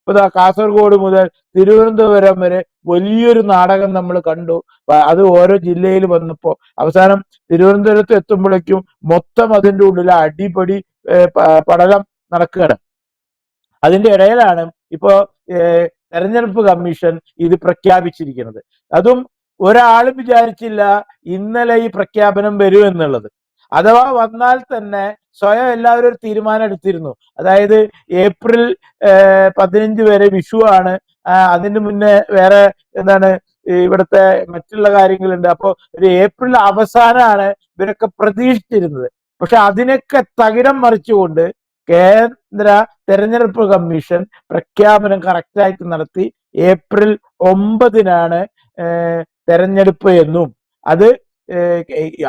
ഇപ്പൊ കാസർഗോഡ് മുതൽ തിരുവനന്തപുരം വരെ വലിയൊരു നാടകം നമ്മൾ കണ്ടു. അത് ഓരോ ജില്ലയിൽ വന്നപ്പോ അവസാനം തിരുവനന്തപുരത്ത് എത്തുമ്പോഴേക്കും മൊത്തം അതിൻ്റെ ഉള്ളിൽ അടിപൊളി പടലം നടക്കുകയാണ്. അതിന്റെ ഇടയിലാണ് ഇപ്പോ തെരഞ്ഞെടുപ്പ് കമ്മീഷൻ ഇത് പ്രഖ്യാപിച്ചിരിക്കുന്നത്. അതും ഒരാളും വിചാരിച്ചില്ല ഇന്നലെ ഈ പ്രഖ്യാപനം വരും എന്നുള്ളത്. അഥവാ വന്നാൽ തന്നെ സ്വയം എല്ലാവരും ഒരു തീരുമാനം എടുത്തിരുന്നു. അതായത് ഏപ്രിൽ 15 വരെ വിഷു ആണ്, അതിന് മുന്നേ വേറെ എന്താണ് ഇവിടുത്തെ മറ്റുള്ള കാര്യങ്ങളുണ്ട്. അപ്പോ ഒരു ഏപ്രിൽ അവസാനമാണ് ഇവരൊക്കെ പ്രതീക്ഷിച്ചിരുന്നത്. പക്ഷെ അതിനൊക്കെ തകിടം മറിച്ചുകൊണ്ട് കേന്ദ്ര തെരഞ്ഞെടുപ്പ് കമ്മീഷൻ പ്രഖ്യാപനം കറക്റ്റായിട്ട് നടത്തി. ഏപ്രിൽ 9-നാണ് തെരഞ്ഞെടുപ്പ് എന്നും അത്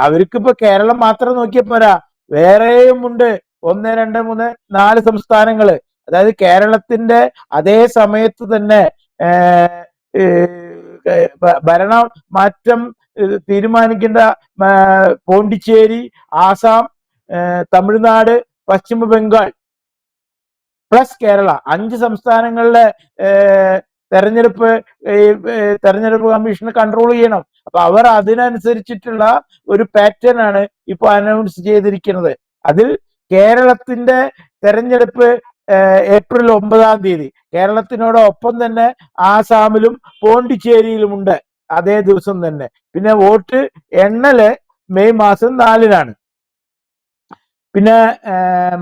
അവർക്കിപ്പോ കേരളം മാത്രം നോക്കിയാൽ പോരാ, വേറെയും ഉണ്ട് 1, 2, 3, 4 സംസ്ഥാനങ്ങള്. അതായത് കേരളത്തിന്റെ അതേ സമയത്ത് തന്നെ ഭരണ മാറ്റം തീരുമാനിക്കേണ്ട പോണ്ടിച്ചേരി, ആസാം, തമിഴ്നാട്, പശ്ചിമ ബംഗാൾ പ്ലസ് കേരള 5 സംസ്ഥാനങ്ങളിലെ തെരഞ്ഞെടുപ്പ് കമ്മീഷന് കൺട്രോൾ ചെയ്യണം. അപ്പൊ അവർ അതിനനുസരിച്ചിട്ടുള്ള ഒരു പാറ്റേൺ ആണ് ഇപ്പൊ അനൗൺസ് ചെയ്തിരിക്കുന്നത്. അതിൽ കേരളത്തിന്റെ തെരഞ്ഞെടുപ്പ് ഏപ്രിൽ 9 കേരളത്തിനോടൊപ്പം തന്നെ ആസാമിലും പോണ്ടിച്ചേരിയിലുമുണ്ട് അതേ ദിവസം തന്നെ. പിന്നെ വോട്ട് എണ്ണല് മെയ് മാസം 4-നാണ്. പിന്നെ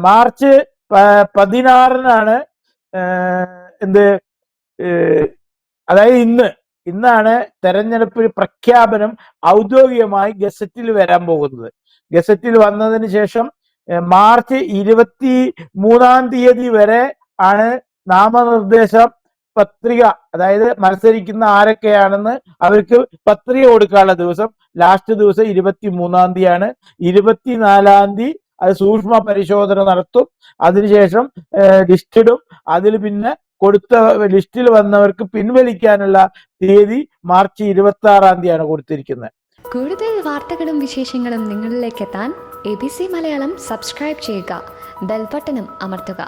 മാർച്ച് 16-നാണ് അതായത് ഇന്നാണ് തെരഞ്ഞെടുപ്പ് പ്രഖ്യാപനം ഔദ്യോഗികമായി ഗസറ്റിൽ വരാൻ പോകുന്നത്. ഗസറ്റിൽ വന്നതിന് ശേഷം മാർച്ച് 23 വരെ ആണ് നാമനിർദ്ദേശ പത്രിക, അതായത് മത്സരിക്കുന്ന ആരൊക്കെയാണെന്ന് അവർക്ക് പത്രിക കൊടുക്കാനുള്ള ദിവസം. ലാസ്റ്റ് ദിവസം 23 24 അത് സൂക്ഷ്മ പരിശോധന നടത്തും. അതിനുശേഷം ലിസ്റ്റിടും. അതിൽ പിന്നെ കൊടുത്ത ലിസ്റ്റിൽ വന്നവർക്ക് പിൻവലിക്കാനുള്ള തീയതി മാർച്ച് 26 കൊടുത്തിരിക്കുന്നത്. കൂടുതൽ വാർത്തകളും വിശേഷങ്ങളും നിങ്ങളിലേക്ക് എത്താൻ ABC മലയാളം സബ്സ്ക്രൈബ് ചെയ്യുക, ബെൽ ബട്ടണും അമർത്തുക.